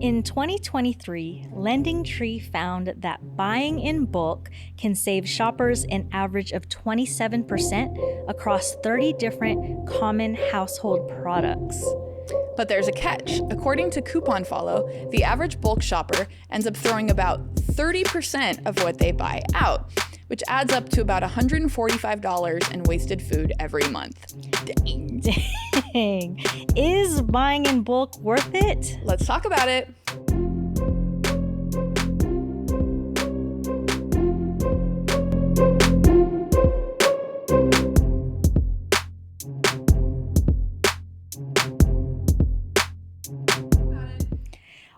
In 2023, LendingTree found that buying in bulk can save shoppers an average of 27% across 30 different common household products. But there's a catch. According to CouponFollow, the average bulk shopper ends up throwing about 30% of what they buy out, which adds up to about $145 in wasted food every month. Dang. Is buying in bulk worth it? Let's talk about it.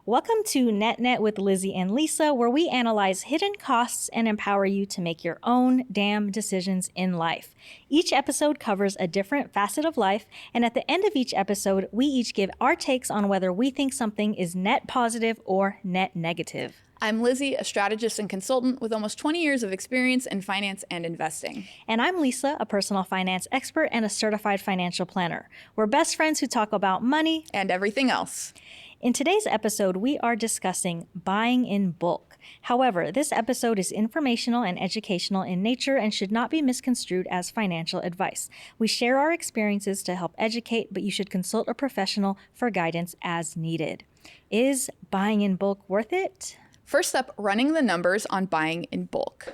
Welcome to NetNet with Lizzy and Lissa, where we analyze hidden costs and empower you to make your own damn decisions in life. Each episode covers a different facet of life, and at the end of each episode, we each give our takes on whether we think something is net positive or net negative. I'm Lizzy, a strategist and consultant with almost 20 years of experience in finance and investing. And I'm Lissa, a personal finance expert and a certified financial planner. We're best friends who talk about money and everything else. In today's episode, we are discussing buying in bulk. However, this episode is informational and educational in nature and should not be misconstrued as financial advice. We share our experiences to help educate, but you should consult a professional for guidance as needed. Is buying in bulk worth it? First up, running the numbers on buying in bulk.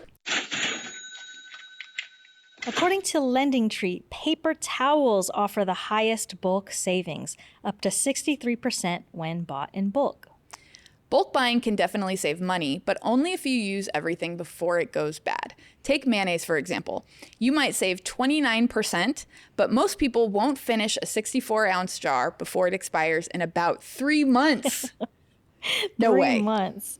According to LendingTree, paper towels offer the highest bulk savings, up to 63% when bought in bulk. Bulk buying can definitely save money, but only if you use everything before it goes bad. Take mayonnaise, for example. You might save 29%, but most people won't finish a 64-ounce jar before it expires in about 3 months. No way. 3 months.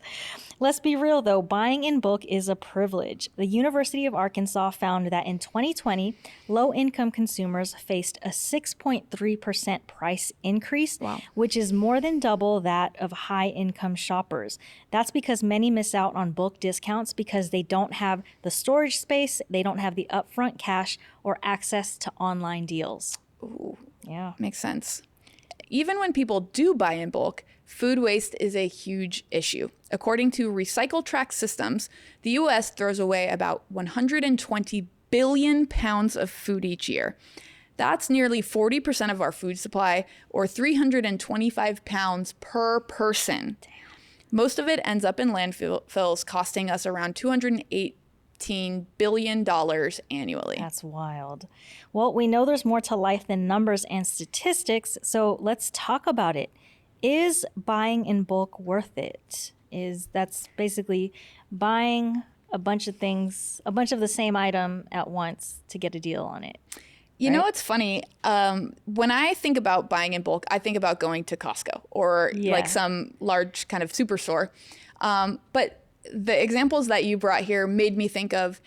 Let's be real, though. Buying in bulk is a privilege. The University of Arkansas found that in 2020, low-income consumers faced a 6.3% price increase, which is more than double that of high-income shoppers. That's because many miss out on bulk discounts because they don't have the storage space, they don't have the upfront cash, or access to online deals. Ooh, yeah, makes sense. Even when people do buy in bulk, food waste is a huge issue. According to Recycle Track Systems, the U.S. throws away about 120 billion pounds of food each year. That's nearly 40% of our food supply, or 325 pounds per person. Damn. Most of it ends up in landfills, costing us around $218 billion annually. That's wild. Well, we know there's more to life than numbers and statistics, so let's talk about it. Is buying in bulk worth it? That's basically buying a bunch of things, a bunch of the same item at once to get a deal on it. You know, it's funny. When I think about buying in bulk, I think about going to Costco or like some large kind of superstore. But the examples that you brought here made me think of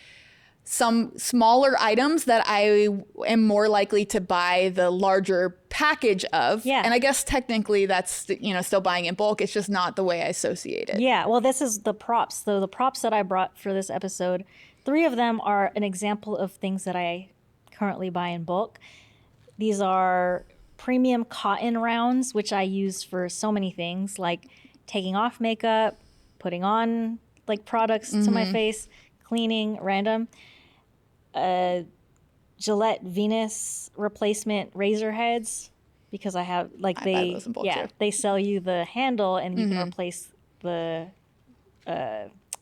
some smaller items that I am more likely to buy the larger package of. Yeah. And I guess technically that's, still buying in bulk. It's just not the way I associate it. Yeah. Well, this is the props. So the props that I brought for this episode, 3 of them are an example of things that I currently buy in bulk. These are premium cotton rounds, which I use for so many things, like taking off makeup, putting on like products to my face, cleaning, random. Gillette Venus replacement razor heads, because I have like I buy those in bulk too. They sell you the handle and you can replace the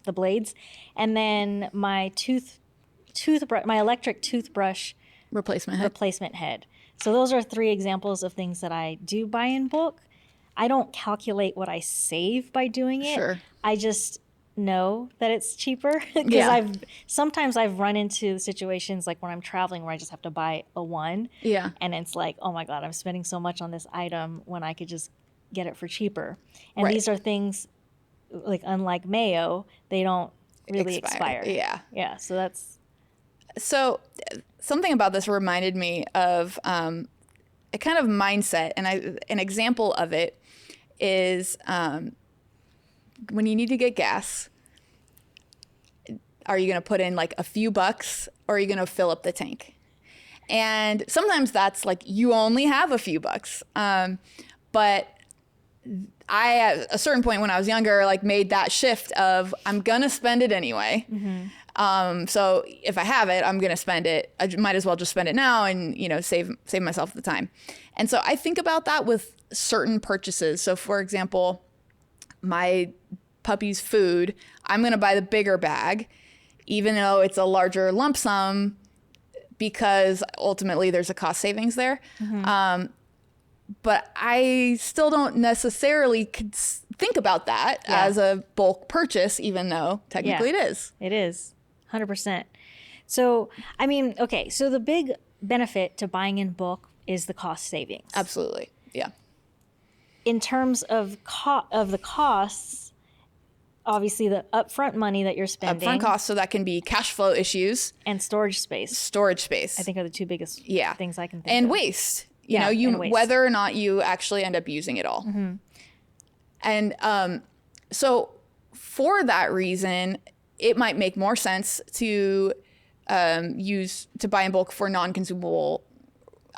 blades, and then my toothbrush, my electric toothbrush replacement head. So those are 3 examples of things that I do buy in bulk. I don't calculate what I save by doing it. Sure. I just know that it's cheaper because sometimes I've run into situations like when I'm traveling where I just have to buy a one. Yeah. And it's like, oh my God, I'm spending so much on this item when I could just get it for cheaper. And these are things like, unlike mayo, they don't really expire. Yeah. Yeah. So something about this reminded me of a kind of mindset, and an example of it is when you need to get gas, are you going to put in like a few bucks, or are you going to fill up the tank? And sometimes that's like you only have a few bucks. But I, at a certain point when I was younger, like made that shift of I'm going to spend it anyway. So if I have it, I'm going to spend it. I might as well just spend it now and, you know, save myself the time. And so I think about that with certain purchases. So for example, my puppy's food, I'm going to buy the bigger bag, even though it's a larger lump sum, because ultimately there's a cost savings there. But I still don't necessarily think about that as a bulk purchase, even though technically it is. It is 100%. So, I mean, okay. So the big benefit to buying in bulk is the cost savings. Absolutely. Yeah. In terms of the costs, obviously the upfront money that you're spending. Upfront costs, so that can be cash flow issues. And storage space. Storage space. I think are the two biggest things I can think and of. Waste. You know, whether or not you actually end up using it all. And so for that reason, it might make more sense to buy in bulk for non-consumable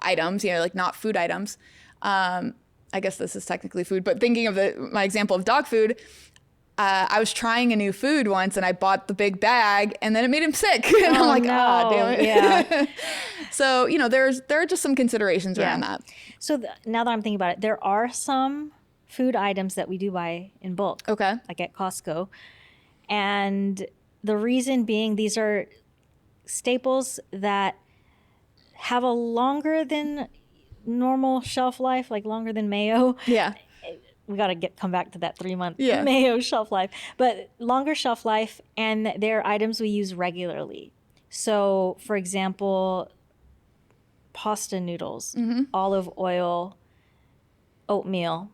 items, you know, like not food items. I guess this is technically food, but thinking of my example of dog food, I was trying a new food once and I bought the big bag and then it made him sick. And I'm like, damn it. Yeah. So, you know, there are just some considerations around that. So now that I'm thinking about it, there are some food items that we do buy in bulk. Okay. Like at Costco. And the reason being, these are staples that have a longer than normal shelf life, like longer than mayo. Yeah. We got to come back to that 3-month mayo shelf life, but longer shelf life, and they're items we use regularly. So, for example, pasta noodles, olive oil, oatmeal,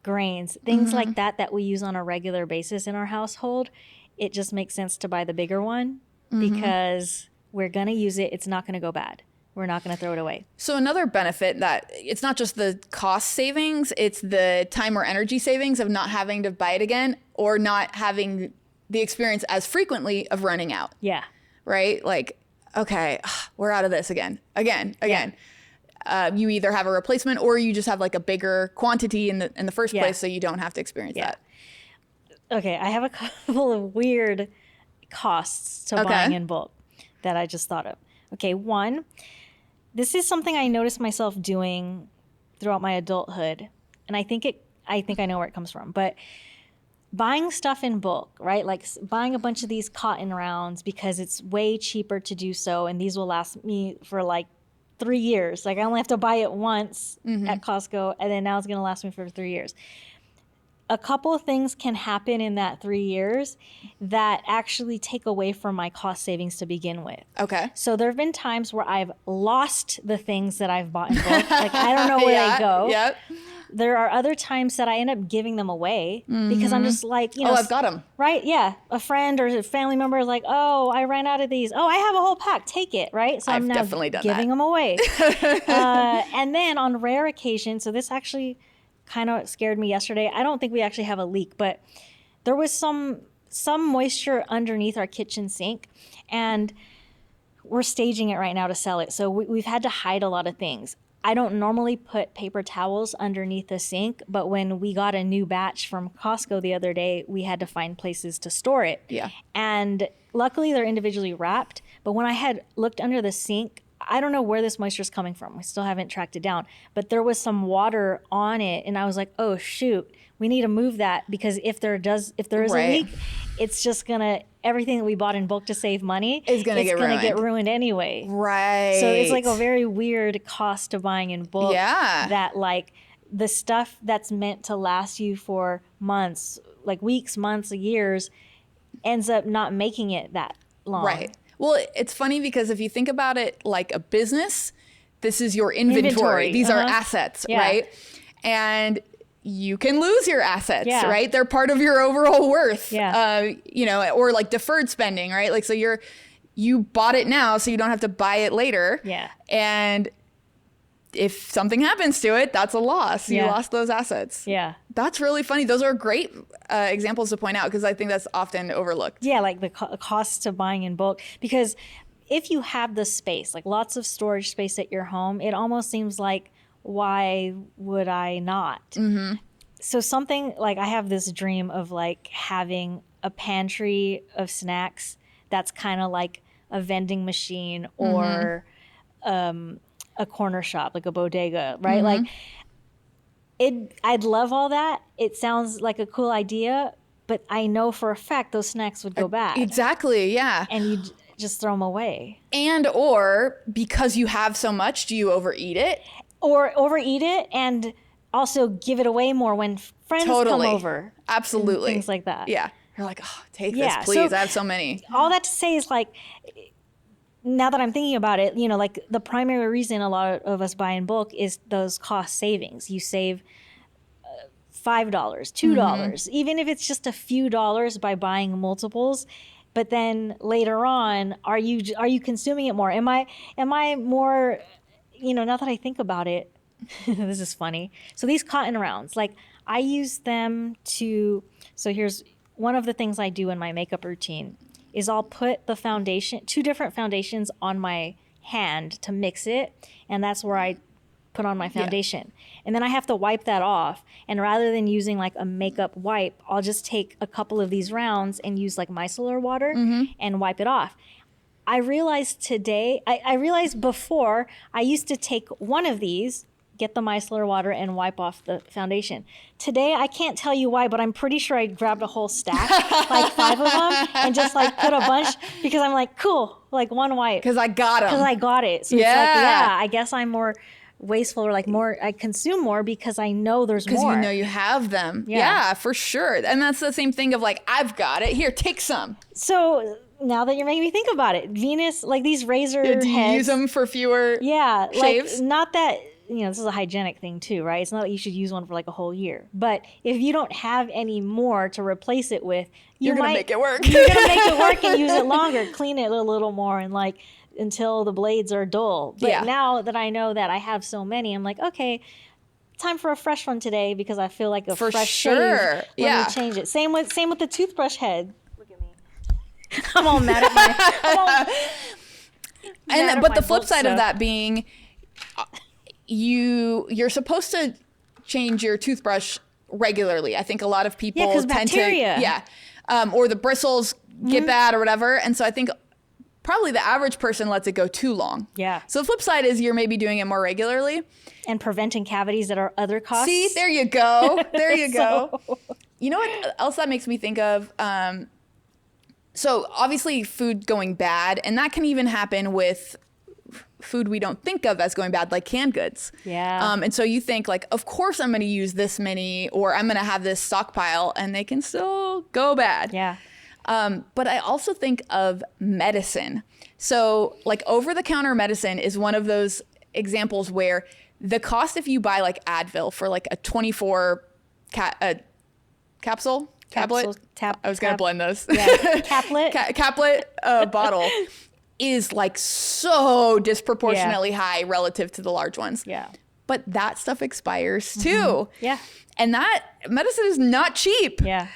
grains, things like that we use on a regular basis in our household. It just makes sense to buy the bigger one because we're going to use it. It's not going to go bad. We're not going to throw it away. So another benefit that it's not just the cost savings, it's the time or energy savings of not having to buy it again or not having the experience as frequently of running out. Yeah. Right? Like, okay, we're out of this again. You either have a replacement or you just have like a bigger quantity in the first place, so you don't have to experience that. Okay, I have a couple of weird costs to buying in bulk that I just thought of. Okay, one, this is something I noticed myself doing throughout my adulthood, and I think I know where it comes from, but buying stuff in bulk, right? Like buying a bunch of these cotton rounds because it's way cheaper to do so, and these will last me for like 3 years. Like I only have to buy it once at Costco, and then now it's going to last me for 3 years. A couple of things can happen in that 3 years that actually take away from my cost savings to begin with. Okay. So there have been times where I've lost the things that I've bought in bulk. Like I don't know where they go. Yep. There are other times that I end up giving them away because I'm just like, you know. Oh, I've got them. Right? Yeah. A friend or a family member is like, oh, I ran out of these. Oh, I have a whole pack. Take it. Right? So I'm now definitely done giving them away. And then on rare occasions, so this actually kind of scared me yesterday. I don't think we actually have a leak, but there was some moisture underneath our kitchen sink, and we're staging it right now to sell it. So we've had to hide a lot of things. I don't normally put paper towels underneath the sink, but when we got a new batch from Costco the other day, we had to find places to store it. Yeah. And luckily they're individually wrapped, but when I had looked under the sink, I don't know where this moisture is coming from. We still haven't tracked it down, but there was some water on it, and I was like, "Oh shoot, we need to move that because if there is a leak, it's just everything that we bought in bulk to save money is gonna get ruined anyway." Right. So it's like a very weird cost to buying in bulk. Yeah. That like the stuff that's meant to last you for months, like weeks, months, years, ends up not making it that long. Right. Well, it's funny because if you think about it like a business, this is your inventory. These are assets, right? And you can lose your assets, right? They're part of your overall worth, you know, or like deferred spending, right? Like, so you bought it now, so you don't have to buy it later. Yeah. And if something happens to it, that's a loss. You lost those assets. Yeah. That's really funny. Those are great examples to point out because I think that's often overlooked. Yeah, like the cost of buying in bulk. Because if you have the space, like lots of storage space at your home, it almost seems like, why would I not? So something like I have this dream of like having a pantry of snacks that's kind of like a vending machine or a corner shop, like a bodega, right? Like I'd love all that. It sounds like a cool idea, but I know for a fact those snacks would go bad. Exactly, yeah. And you just throw them away. And or because you have so much, do you overeat it? Or overeat it and also give it away more when friends come over. Absolutely. Things like that. Yeah. You're like, oh, take this, please. So I have so many. all that to say is like, now that I'm thinking about it, you know, like the primary reason a lot of us buy in bulk is those cost savings. You save $5, $2, even if it's just a few dollars by buying multiples. But then later on, are you consuming it more? Am I more, you know, now that I think about it, this is funny. So these cotton rounds, like I use them to, so here's one of the things I do in my makeup routine is I'll put the foundation, 2 different foundations on my hand to mix it. And that's where I put on my foundation. And then I have to wipe that off. And rather than using like a makeup wipe, I'll just take a couple of these rounds and use like micellar water and wipe it off. I realized today, I realized before I used to take one of these, get the micellar water and wipe off the foundation. Today, I can't tell you why, but I'm pretty sure I grabbed a whole stack, like 5 of them, and just like put a bunch because I'm like, cool, like one wipe. Because I got them. Because I got it. So it's like, I guess I'm more wasteful or like more, I consume more because I know there's more. Because you know you have them. Yeah, for sure. And that's the same thing of like, I've got it. Here, take some. So now that you're making me think about it, Venus, like these razor do you heads, use them for fewer shaves? Like not that, you know, this is a hygienic thing too, right? It's not that you should use one for like a whole year. But if you don't have any more to replace it with, you're going to make it work. You're going to make it work and use it longer, clean it a little more and like until the blades are dull. But now that I know that I have so many, I'm like, okay, time for a fresh one today because I feel like a fresh shave. Let me change it. Same with the toothbrush head. Look at me. I'm all mad at my but the flip side of that being you're supposed to change your toothbrush regularly. I think a lot of people tend bacteria. Or the bristles get bad or whatever. And so I think probably the average person lets it go too long. Yeah. So the flip side is you're maybe doing it more regularly. And preventing cavities that are other costs. See, there you go. There you go. You know what else that makes me think of? So obviously food going bad, and that can even happen with food we don't think of as going bad, like canned goods. Yeah. And so you think like, of course I'm going to use this many, or I'm going to have this stockpile, and they can still go bad. Yeah. But I also think of medicine. So like over-the-counter medicine is one of those examples where the cost if you buy like Advil for like a 24 tablet. I was going to blend those. Yeah. Caplet bottle is like so disproportionately high relative to the large ones. Yeah. But that stuff expires too. Yeah. And that medicine is not cheap. Yeah.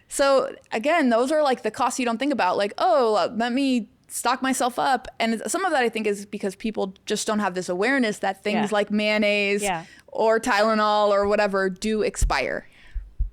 So again, those are like the costs you don't think about. Like, oh, let me stock myself up. And some of that I think is because people just don't have this awareness that things like mayonnaise or Tylenol or whatever do expire.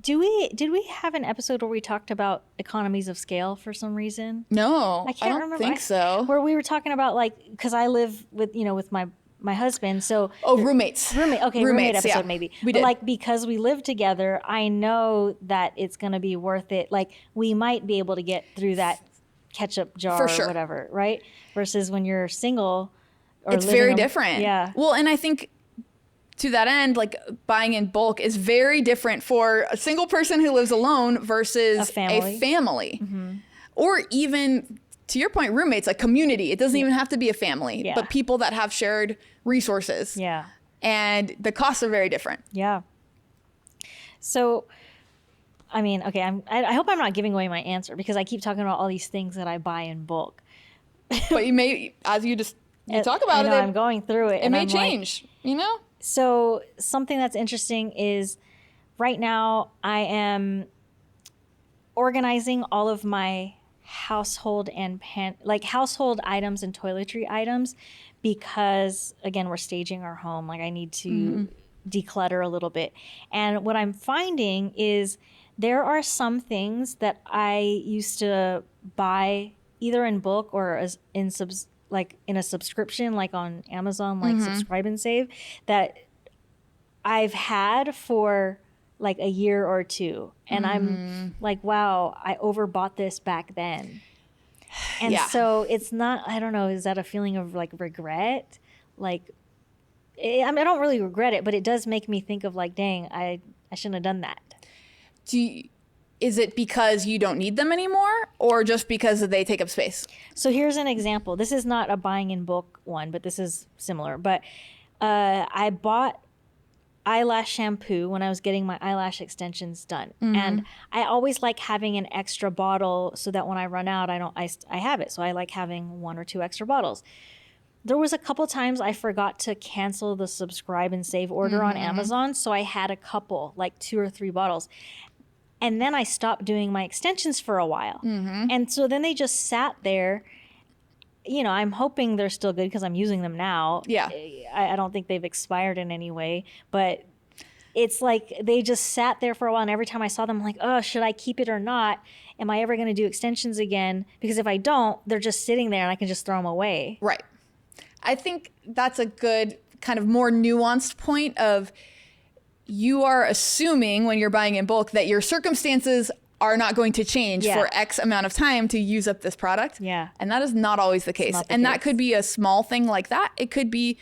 Did we have an episode where we talked about economies of scale for some reason? No, I can't remember. Think so. Where we were talking about like, because I live with my husband, so roommates. Roommate episode maybe. We did. But like because we live together, I know that it's gonna be worth it. Like we might be able to get through that ketchup jar or whatever, right? Versus when you're single, or it's very different. Yeah. Well, and I think to that end, like buying in bulk is very different for a single person who lives alone versus a family. Or even, to your point, roommates, like community. It doesn't even have to be a family, but people that have shared resources. Yeah. And the costs are very different. Yeah. So, I mean, okay, I hope I'm not giving away my answer because I keep talking about all these things that I buy in bulk. But you may, as you talk about it, I'm going through it. It may change, you know? So something that's interesting is right now I am organizing all of my household and household items and toiletry items because again, we're staging our home. Like I need to declutter a little bit. And what I'm finding is there are some things that I used to buy either in bulk or as in like in a subscription, like on Amazon, like subscribe and save, that I've had for like a year or two. And I'm like, wow, I overbought this back then. And so it's not, I don't know, is that a feeling of like regret? Like, I mean, I don't really regret it, but it does make me think of like, dang, I shouldn't have done that. Is it because you don't need them anymore, or just because they take up space? So here's an example. This is not a buying in bulk one, but this is similar. But I bought eyelash shampoo when I was getting my eyelash extensions done. And I always like having an extra bottle so that when I run out, I have it. So I like having 1 or 2 extra bottles. There was a couple times I forgot to cancel the subscribe and save order on Amazon. So I had a couple, like 2 or 3 bottles. And then I stopped doing my extensions for a while. And so then they just sat there. You know, I'm hoping they're still good because I'm using them now. Yeah. I don't think they've expired in any way. But it's like they just sat there for a while. And every time I saw them, I'm like, oh, should I keep it or not? Am I ever going to do extensions again? Because if I don't, they're just sitting there and I can just throw them away. Right. I think that's a good kind of more nuanced point of you are assuming when you're buying in bulk that your circumstances are not going to change for X amount of time to use up this product. Yeah. And that is not always the case. And that could be a small thing like that. It could be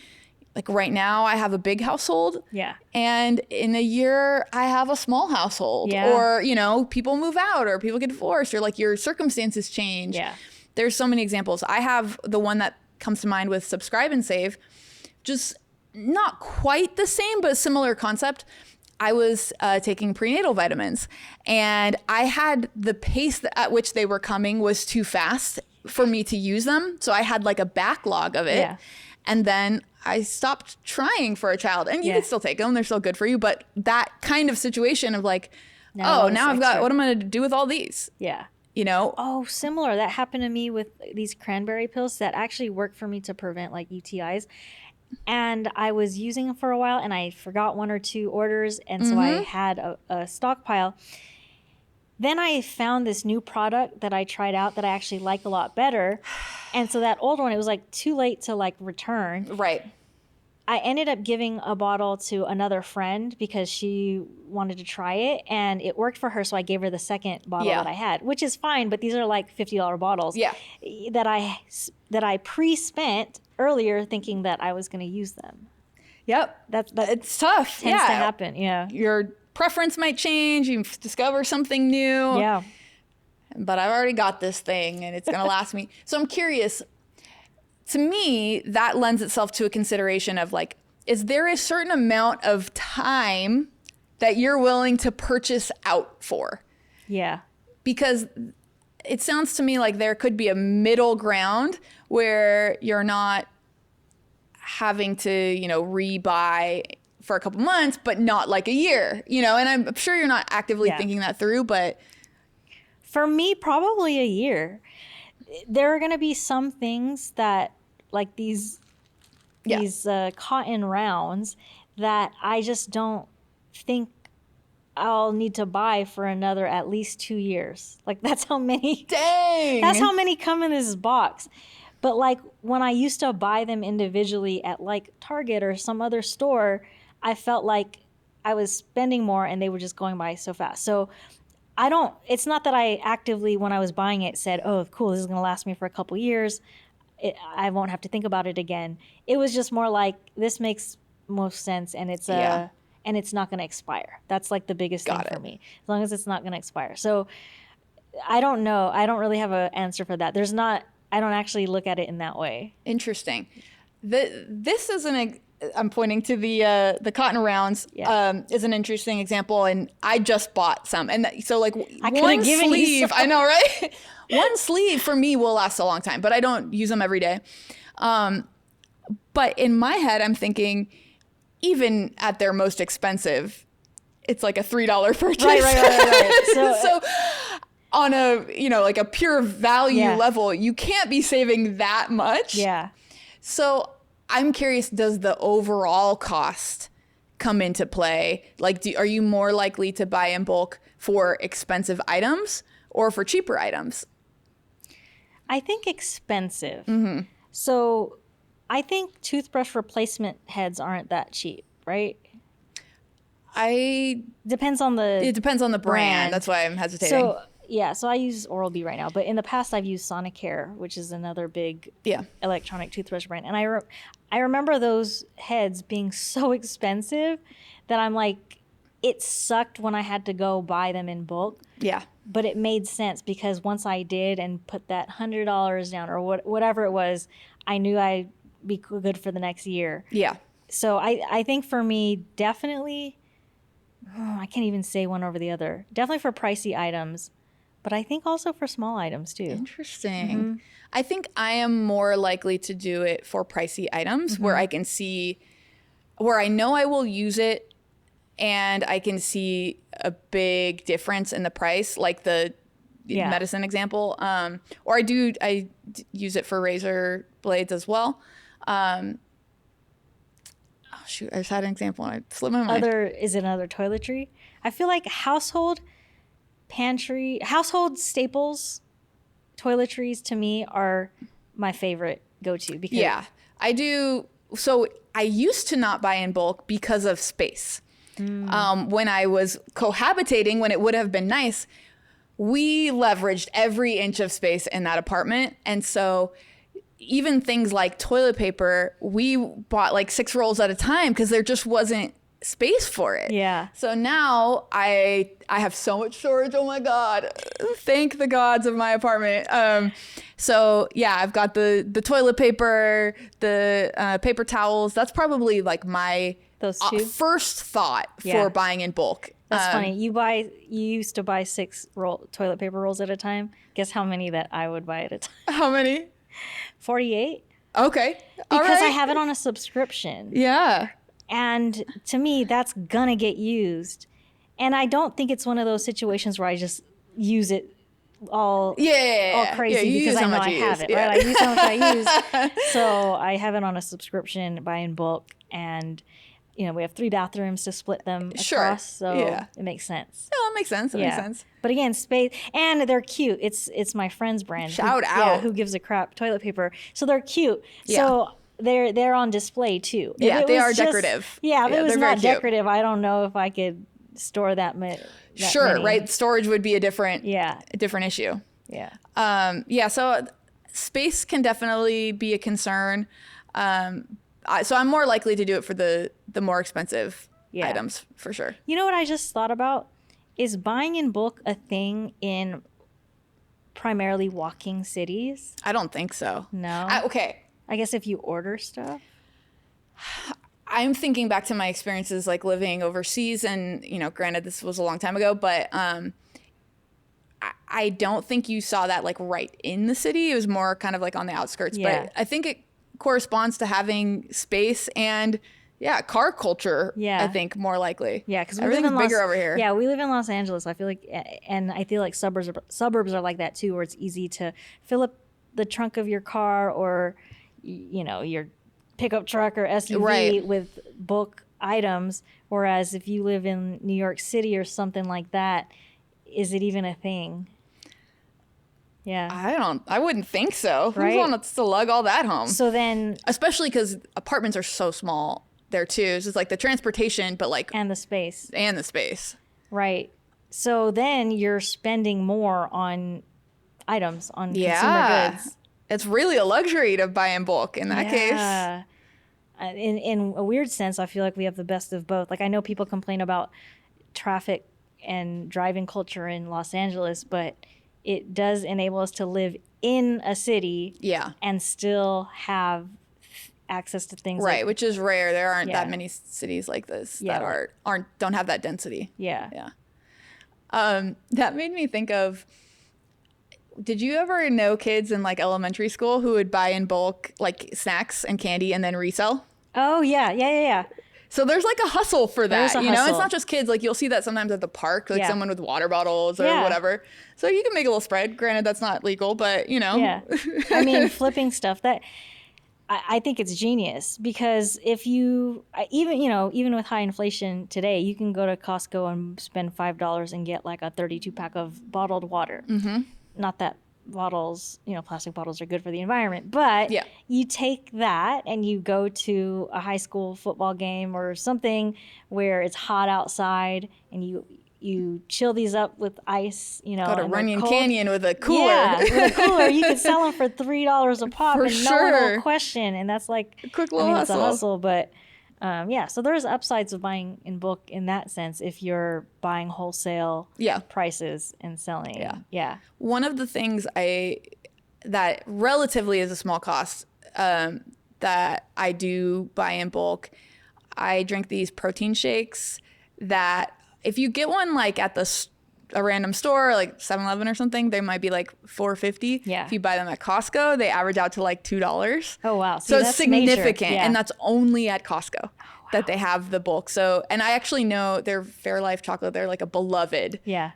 like right now I have a big household. Yeah. And in a year I have a small household. Yeah. Or, you know, people move out or people get divorced or like your circumstances change. Yeah. There's so many examples. I have the one that comes to mind with subscribe and save, just not quite the same, but similar concept. I was taking prenatal vitamins and I had the pace at which they were coming was too fast for me to use them. So I had like a backlog of it. Yeah. And then I stopped trying for a child, and you can still take them. They're still good for you. But that kind of situation of like, now I've got, what am I going to do with all these? Yeah. You know? Oh, similar. That happened to me with these cranberry pills that actually work for me to prevent like UTIs. And I was using them for a while and I forgot 1 or 2 orders. And so I had a stockpile. Then I found this new product that I tried out that I actually like a lot better. And so that old one, it was like too late to like return. Right. I ended up giving a bottle to another friend because she wanted to try it and it worked for her. So I gave her the second bottle that I had, which is fine. But these are like $50 bottles that I pre-spent earlier thinking that I was going to use them. Yep. That it's tough. Tends to happen. Yeah. Your preference might change. You discover something new. Yeah. But I've already got this thing and it's going to last me. So I'm curious. To me, that lends itself to a consideration of like, is there a certain amount of time that you're willing to purchase out for? Yeah. Because it sounds to me like there could be a middle ground where you're not having to, you know, rebuy for a couple months, but not like a year, you know, and I'm sure you're not actively thinking that through, but. For me, probably a year. There are going to be some things that like these cotton rounds that I just don't think I'll need to buy for another at least 2 years. Like that's how many. Dang. That's how many come in this box. But like when I used to buy them individually at like Target or some other store, I felt like I was spending more and they were just going by so fast. So it's not that I actively, when I was buying it, said, oh, cool, this is going to last me for a couple years. I won't have to think about it again. It was just more like, this makes most sense and it's and it's not going to expire. That's like the biggest thing for me, as long as it's not going to expire. So I don't know. I don't really have an answer for that. I don't actually look at it in that way. Interesting. This is I'm pointing to the cotton rounds is an interesting example, and I just bought some, and so like one sleeve. I know, right? One sleeve for me will last a long time, but I don't use them every day. But in my head, I'm thinking, even at their most expensive, it's like a $3 purchase. Right. So on a like a pure value level, you can't be saving that much. Yeah. So I'm curious, does the overall cost come into play? Like, are you more likely to buy in bulk for expensive items or for cheaper items? I think expensive. Mm-hmm. So I think toothbrush replacement heads aren't that cheap, right? It depends on the brand. That's why I'm hesitating. So yeah, so I use Oral-B right now, but in the past I've used Sonicare, which is another big electronic toothbrush brand, and I remember those heads being so expensive that I'm like, it sucked when I had to go buy them in bulk. Yeah. But it made sense because once I did and put that $100 down or whatever it was, I knew I'd be good for the next year. Yeah. So I think for me, definitely, I can't even say one over the other. Definitely for pricey items, but I think also for small items too. Interesting. Mm-hmm. I think I am more likely to do it for pricey items where I can see, where I know I will use it and I can see a big difference in the price, like the medicine example. Or I use it for razor blades as well. Shoot, I just had an example and I slipped my mind. Is it another toiletry? I feel like household staples, toiletries to me are my favorite go-to. Because I do. So I used to not buy in bulk because of space. When I was cohabitating, when it would have been nice, we leveraged every inch of space in that apartment. And so even things like toilet paper, we bought like 6 rolls at a time because there just wasn't space for it. Yeah. So now I have so much storage. Oh my God. Thank the gods of my apartment. So yeah, I've got the toilet paper, the paper towels. That's probably like my those two first thought for buying in bulk. That's funny. You used to buy 6 toilet paper rolls at a time. Guess how many that I would buy at a time? How many? 48. Okay. Because I have it on a subscription. Yeah. And to me, that's gonna get used. And I don't think it's one of those situations where I just use it all crazy because I know I have it, right? I use how much I use. So I have it on a subscription, buy in bulk, and we have 3 bathrooms to split them across, so it makes sense. Yeah, that makes sense. That makes sense. But again, space, and they're cute. It's my friend's brand. Shout out. Who gives a crap toilet paper. So they're cute. Yeah. So they're on display too. Yeah, they are decorative. Yeah, if it was not decorative, I don't know if I could store that many. Right? Storage would be a different issue. Yeah. So space can definitely be a concern. So I'm more likely to do it for the more expensive items, for sure. You know what I just thought about? Is buying in bulk a thing in primarily walking cities? I don't think so. No? Okay. I guess if you order stuff? I'm thinking back to my experiences like living overseas, and granted this was a long time ago, but I don't think you saw that like right in the city. It was more kind of like on the outskirts. Yeah. But I think it corresponds to having space and car culture. I think more likely. Yeah, because everything's bigger over here. Yeah, we live in Los Angeles. I feel like, and I feel like suburbs are like that too, where it's easy to fill up the trunk of your car or your pickup truck or SUV with bulk items. Whereas if you live in New York City or something like that, is it even a thing? Yeah. I wouldn't think so. Right? Who's wants to lug all that home? So then, especially because apartments are so small there too. So it's like the transportation, but like and the space. Right. So then you're spending more on items, on consumer goods. It's really a luxury to buy in bulk in that case. In a weird sense, I feel like we have the best of both. Like I know people complain about traffic and driving culture in Los Angeles, but it does enable us to live in a city and still have access to things which is rare. There aren't that many cities like this that don't have that density. That made me think of, did you ever know kids in like elementary school who would buy in bulk like snacks and candy and then resell? Oh yeah. So there's like a hustle for that, Hustle. It's not just kids. Like you'll see that sometimes at the park, like someone with water bottles or whatever. So you can make a little spread. Granted, that's not legal, but Yeah. I mean, flipping stuff I think it's genius because if you even with high inflation today, you can go to Costco and spend $5 and get like a 32 pack of bottled water. Mm-hmm. Not that bottles, plastic bottles are good for the environment, but Yeah. you take that and you go to a high school football game or something where it's hot outside and you chill these up with ice, Go to and they're Runyon cold. Canyon with a cooler. Yeah, with a cooler. You could sell them for $3 a pop, For and no one sure. will question. And that's like, A quick I little mean, it's a hustle. hustle, but yeah. So there's upsides of buying in bulk in that sense if you're buying wholesale Yeah. prices and selling. Yeah. One of the things that relatively is a small cost that I do buy in bulk, I drink these protein shakes that if you get one like at a random store like 7-Eleven or something, they might be like $4.50. Yeah. If you buy them at Costco, they average out to like $2. Oh, wow. So it's that's significant. major. Yeah. And that's only at Costco that they have the bulk. So, and I actually know they're Fairlife chocolate. They're like a beloved Yeah.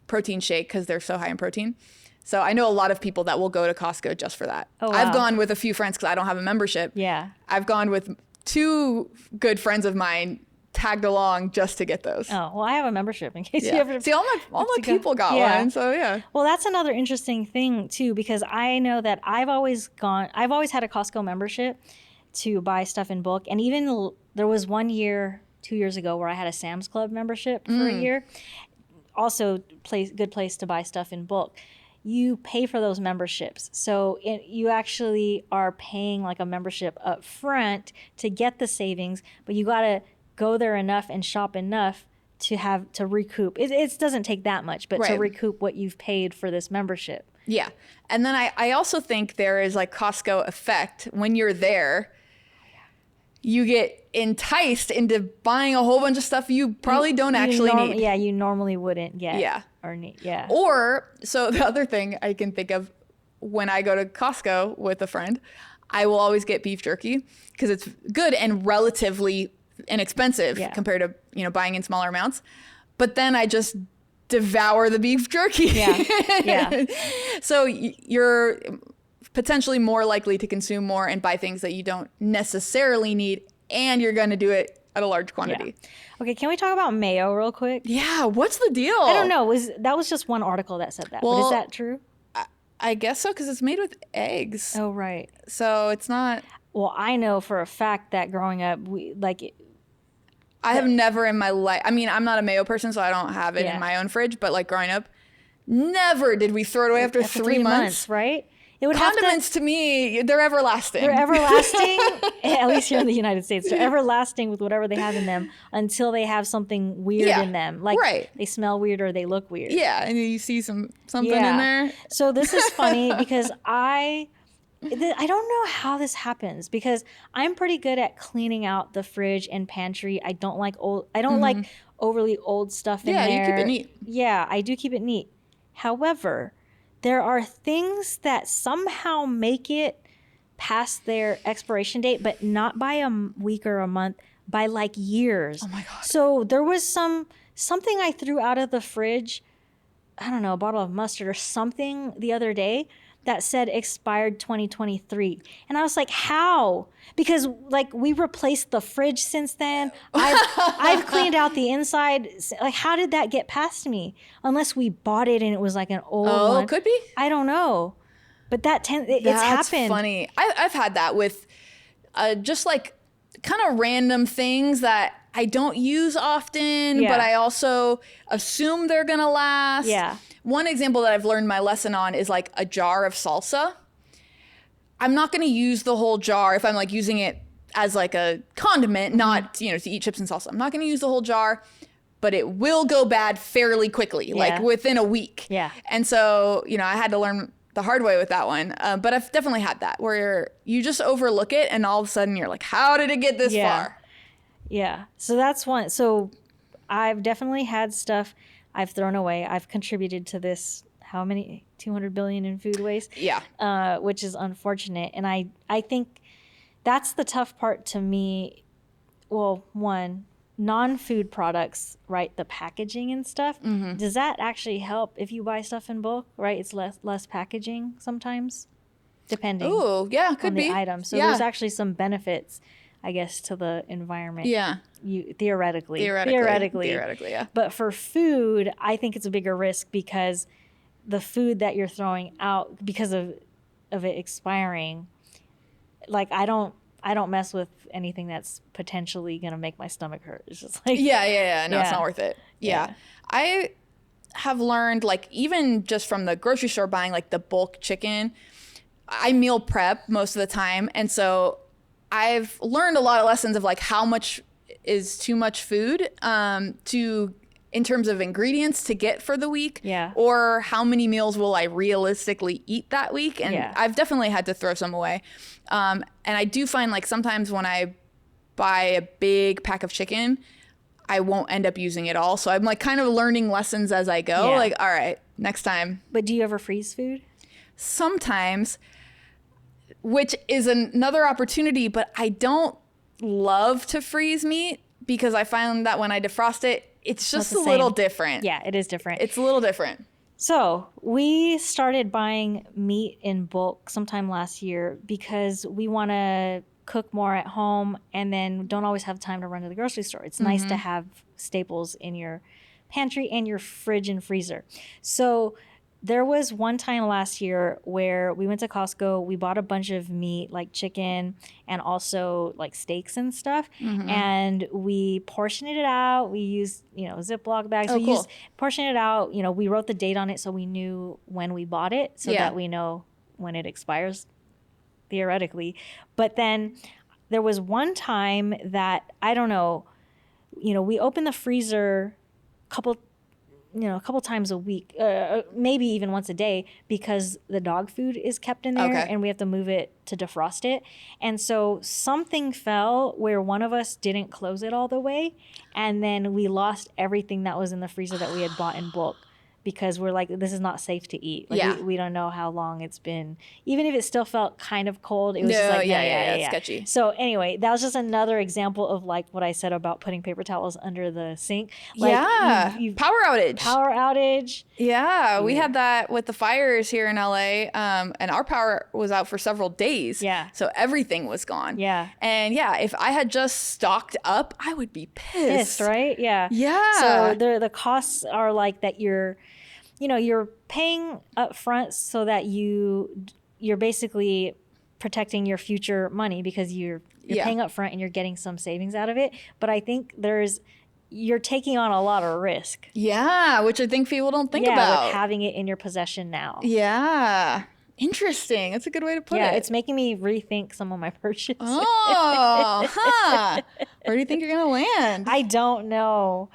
protein shake because they're so high in protein. So I know a lot of people that will go to Costco just for that. Oh, wow. I've gone with a few friends because I don't have a membership. Yeah. I've gone with 2 good friends of mine tagged along just to get those. Oh, well, I have a membership in case you Yeah. ever. See, all my people got Yeah. one. So yeah. Well, that's another interesting thing too, because I know that I've always had a Costco membership to buy stuff in bulk. And even there was 2 years ago where I had a Sam's Club membership for a year. Also good place to buy stuff in bulk. You pay for those memberships. So you actually are paying like a membership up front to get the savings, but you got to go there enough and shop enough to recoup. It doesn't take that much, but to Right. recoup what you've paid for this membership. Yeah. And then I also think there is like Costco effect when you're there. You get enticed into buying a whole bunch of stuff you probably don't actually need. Yeah, you normally wouldn't get. Yeah. Or need. Yeah. Or, so the other thing I can think of when I go to Costco with a friend, I will always get beef jerky because it's good and relatively inexpensive compared to, buying in smaller amounts. But then I just devour the beef jerky. Yeah. Yeah. So you're potentially more likely to consume more and buy things that you don't necessarily need, and you're going to do it at a large quantity. Yeah. Okay, can we talk about mayo real quick? Yeah, what's the deal? I don't know. That was just one article that said that. But is that true? I guess so, because it's made with eggs. Oh, right. So it's not. Well, I know for a fact that growing up, I have never in my life. I mean, I'm not a mayo person, so I don't have it in my own fridge. But like growing up, never did we throw it away after 3 months. Right? It would Condiments to me, they're everlasting. They're everlasting, at least here in the United States. They're everlasting with whatever they have in them until they have something weird in them. Like they smell weird or they look weird. Yeah, and you see something in there. So this is funny because I don't know how this happens because I'm pretty good at cleaning out the fridge and pantry. I don't like like overly old stuff in there. Yeah, you keep it neat. Yeah, I do keep it neat. However, there are things that somehow make it past their expiration date, but not by a week or a month, by like years. Oh my God. So there was something I threw out of the fridge, I don't know, a bottle of mustard or something the other day that said expired 2023. And I was like, how? Because like we replaced the fridge since then. I've cleaned out the inside. Like, how did that get past me? Unless we bought it and it was like an old one. Oh, could be. I don't know. But it's happened. That's funny. I've had that with just like kind of random things that I don't use often, but I also assume they're going to last. Yeah. One example that I've learned my lesson on is like a jar of salsa. I'm not going to use the whole jar if I'm like using it as like a condiment, not, to eat chips and salsa. I'm not going to use the whole jar, but it will go bad fairly quickly, like within a week. Yeah. And so, I had to learn the hard way with that one. But I've definitely had that where you just overlook it and all of a sudden you're like, how did it get this far? Yeah. So that's one. So I've definitely had stuff I've thrown away. I've contributed to this, how many? 200 billion in food waste? Yeah. Which is unfortunate. And I think that's the tough part to me. Well, one, non-food products, right? The packaging and stuff. Mm-hmm. Does that actually help if you buy stuff in bulk, right? It's less packaging sometimes. depending Oh, yeah, could on be. the item. So Yeah. there's actually some benefits, I guess, to the environment. Yeah. Theoretically, yeah. But for food, I think it's a bigger risk because the food that you're throwing out because of it expiring, like I don't mess with anything that's potentially gonna make my stomach hurt. It's just like Yeah. No, it's Yeah. not worth it. Yeah. Yeah. I have learned, like, even just from the grocery store buying like the bulk chicken, I meal prep most of the time. And so I've learned a lot of lessons of like how much is too much food in terms of ingredients to get for the week, Yeah. or how many meals will I realistically eat that week. And Yeah. I've definitely had to throw some away. And I do find like sometimes when I buy a big pack of chicken, I won't end up using it all. So I'm like kind of learning lessons as I go. Yeah. Like, all right, next time. But do you ever freeze food? Sometimes, which is another opportunity, but I don't love to freeze meat because I find that when I defrost it, it's just Not a the little same. different. Yeah, it is different. It's a little different. So we started buying meat in bulk sometime last year because we want to cook more at home and then don't always have time to run to the grocery store. It's nice to have staples in your pantry and your fridge and freezer. So there was one time last year where we went to Costco, we bought a bunch of meat like chicken and also like steaks and stuff, and we portioned it out. We used, Ziploc bags. Oh, we cool. used portioned it out. We wrote the date on it so we knew when we bought it so Yeah. that we know when it expires theoretically. But then there was one time that, I don't know, we opened the freezer a couple times a week, maybe even once a day, because the dog food is kept in there Okay. and we have to move it to defrost it. And so something fell where one of us didn't close it all the way. And then we lost everything that was in the freezer that we had bought in bulk. Because we're like, this is not safe to eat. Like, Yeah. we don't know how long it's been. Even if it still felt kind of cold, it was just No, like, it's sketchy. So anyway, that was just another example of like what I said about putting paper towels under the sink. Like, Yeah. you Power outage. power outage. Yeah, we had that with the fires here in LA, and our power was out for several days. Yeah. So everything was gone. Yeah. And yeah, if I had just stocked up, I would be pissed. Pissed, right? Yeah. Yeah. So the costs are like that you're paying up front so that you're basically protecting your future money because you're Yeah. paying up front and you're getting some savings out of it. But I think you're taking on a lot of risk. Yeah, which I think people don't think With about. having it in your possession now. Yeah. Interesting. That's a good way to put it. It's making me rethink some of my purchases. Oh, huh. Where do you think you're going to land? I don't know.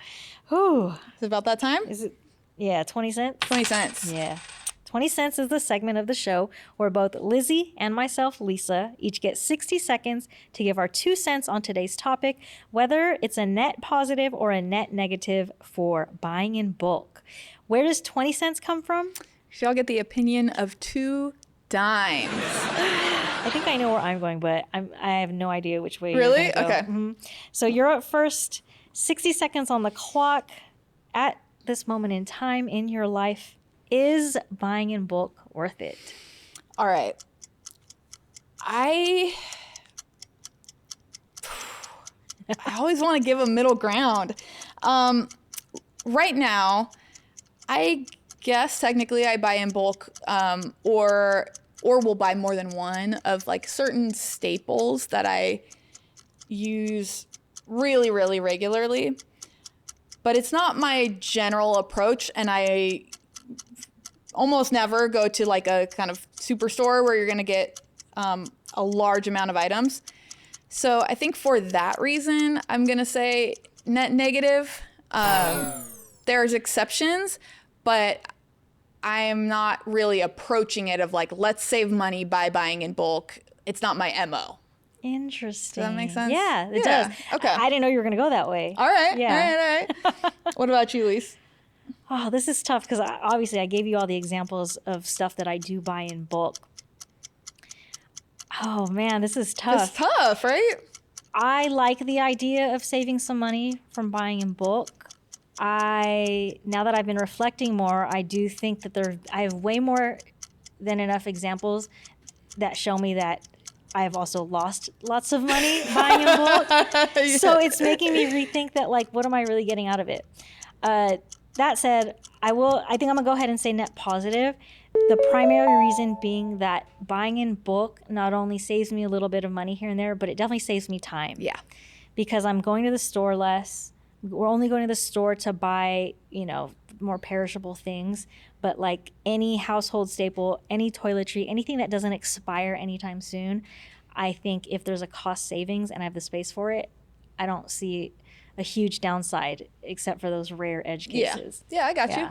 Whew. Is it about that time? Is it? Yeah, 20 cents? 20 cents. Yeah. 20 cents is the segment of the show where both Lizzy and myself, Lissa, each get 60 seconds to give our 2 cents on today's topic, whether it's a net positive or a net negative for buying in bulk. Where does 20 cents come from? Y'all get the opinion of 2 dimes. I think I know where I'm going, but I have no idea which way Really? you're gonna go. Okay. Mhm. So you're up first. 60 seconds on the clock. At this moment in time in your life, is buying in bulk worth it? All right. I always want to give a middle ground. Right now, I guess technically I buy in bulk, or will buy more than one of like certain staples that I use really, really regularly. But it's not my general approach, and I almost never go to like a kind of superstore where you're going to get a large amount of items. So I think for that reason, I'm going to say net negative. There's exceptions, but I'm not really approaching it of like, let's save money by buying in bulk. It's not my MO. Interesting. Does that make sense? Yeah, it Yeah. does. Okay. I didn't know you were going to go that way. All right. Yeah. All right. What about you, Lise? Oh, this is tough because obviously I gave you all the examples of stuff that I do buy in bulk. Oh, man, this is tough. It's tough, right? I like the idea of saving some money from buying in bulk. Now that I've been reflecting more, I do think that I have way more than enough examples that show me that I've also lost lots of money buying in bulk. Yeah. So it's making me rethink that, like, what am I really getting out of it? That said, I think I'm gonna go ahead and say net positive. The primary reason being that buying in bulk not only saves me a little bit of money here and there, but it definitely saves me time. Yeah. Because I'm going to the store less. We're only going to the store to buy, more perishable things. But like any household staple, any toiletry, anything that doesn't expire anytime soon, I think if there's a cost savings and I have the space for it, I don't see a huge downside except for those rare edge cases. Yeah, I got you.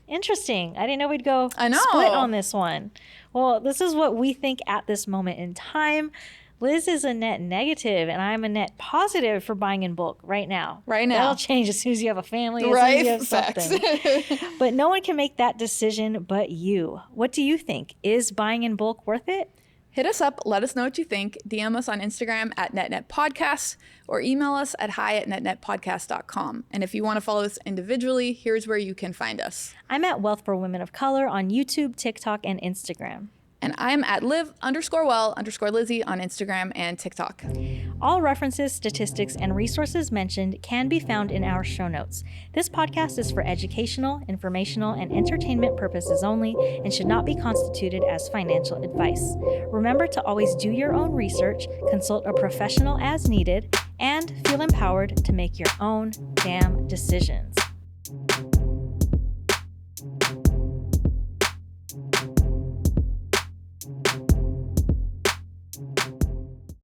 Interesting. I didn't know we'd go I know. split on this one. Well, this is what we think at this moment in time. Liz is a net negative, and I'm a net positive for buying in bulk right now. Right now. That'll change as soon as you have a family, Right? as soon as you have something. But no one can make that decision but you. What do you think? Is buying in bulk worth it? Hit us up. Let us know what you think. DM us on Instagram at NetNetPodcast or email us at hi@netnetpodcast.com. And if you want to follow us individually, here's where you can find us. I'm at Wealth for Women of Color on YouTube, TikTok, and Instagram. And I'm at live_well_Lizzy on Instagram and TikTok. All references, statistics, and resources mentioned can be found in our show notes. This podcast is for educational, informational, and entertainment purposes only and should not be constituted as financial advice. Remember to always do your own research, consult a professional as needed, and feel empowered to make your own damn decisions.